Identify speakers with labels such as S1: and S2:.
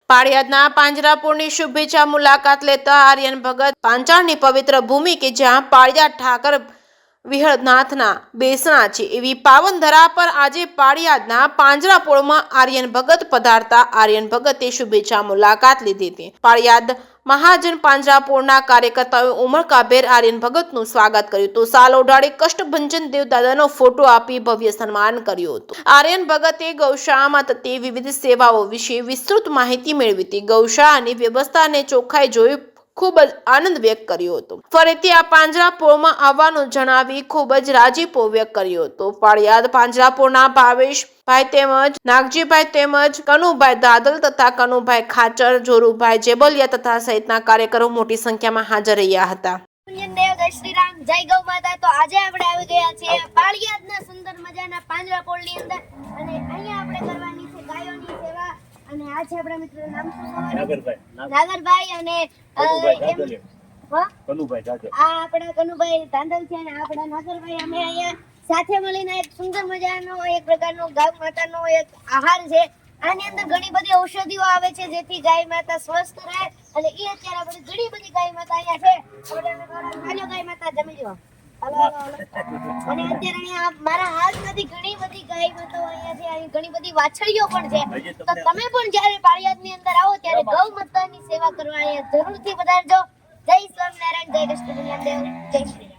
S1: પાળિયાદના પાંજરાપોળની શુભેચ્છા મુલાકાત લેતા આર્યન ભગત પાંચાળની પવિત્ર ભૂમિ કે જ્યાં પાળિયાદ ઠાકર વિહળનાથના બેસણા છે એવી પાવન ધરા પર આજે પાળિયાદના પાંજરાપોળમાં આર્યન ભગત પધારતા આર્યન ભગતે શુભેચ્છા મુલાકાત લીધી હતી। પાળિયાદ મહાજન પાંજરાપોળના કાર્યકર્તાઓએ ઉમળકાભેર આર્યન ભગતનું સ્વાગત કર્યું હતું। સાલ ઓઢાડી કષ્ટભંજન દેવદાદાનો ફોટો આપી ભવ્ય સન્માન કર્યું હતું। આર્યન ભગતે ગૌશાળામાં થતી વિવિધ સેવાઓ વિશે વિસ્તૃત માહિતી મેળવી હતી। ગૌશાળાની વ્યવસ્થા અને ચોખ્ખાઈ જોઈ ખૂબ જ આનંદ વ્યક્ત કર્યો હતો। ફરીથી આ પાંજરાપોળમાં આવવાનું જણાવી ખૂબ જ રાજીપો વ્યક્ત કર્યો હતો। પાળિયાદ પાંજરાપોળના ભાવેશભાઈ તેમજ નાગજીભાઈ તેમજ કનુભાઈ દાદલ તથા કનુભાઈ ખાચર, જોરુભાઈ જેબલિયા તથા સહિતના કાર્યકરો મોટી સંખ્યામાં હાજર રહ્યા હતા।
S2: જય શ્રી રામ, જય ગૌ માતા। તો આજે આપણે આવી ગયા છીએ પાળિયાદના સુંદર મજાના પાંજરાપોળની અંદર અને અહીંયા આપણે કરવાની છે ગાયોની સેવા। અને આ છે આપણા મિત્ર નામ શું? નાગરભાઈ અને
S3: કનુભાઈ દાદલ।
S2: આ આપણા કનુભાઈ દાદલ છે અને આપણા નાગરભાઈ। અમે અહીંયા સાથે મળીને એક સુંદર મજાનો એક પ્રકારનો ગાય માતાનો એક આહાર છે। આની અંદર ઘણી બધી ઔષધિઓ આવે છે જેથી ગાય માતા સ્વસ્થ રહે અને એ અત્યારે આપણે ઘણી બધી ગાય માતા અહીંયા છે। ગાય માતા જમી લો અને અત્યારે અહીંયા મારા હાથમાંથી ઘણી બધી ગાય માતાઓ અહીંયા છે। અહીં ઘણી બધી વાછડીઓ પણ છે। તો તમે પણ જ્યારે પાળિયાદની અંદર આવો ત્યારે ગૌ માતાની સેવા કરવા અહીંયા જરૂરથી પધારજો। જય સ્વામિનારાયણ, જય કૃષ્ણ દેવ, જય શ્રી રામ।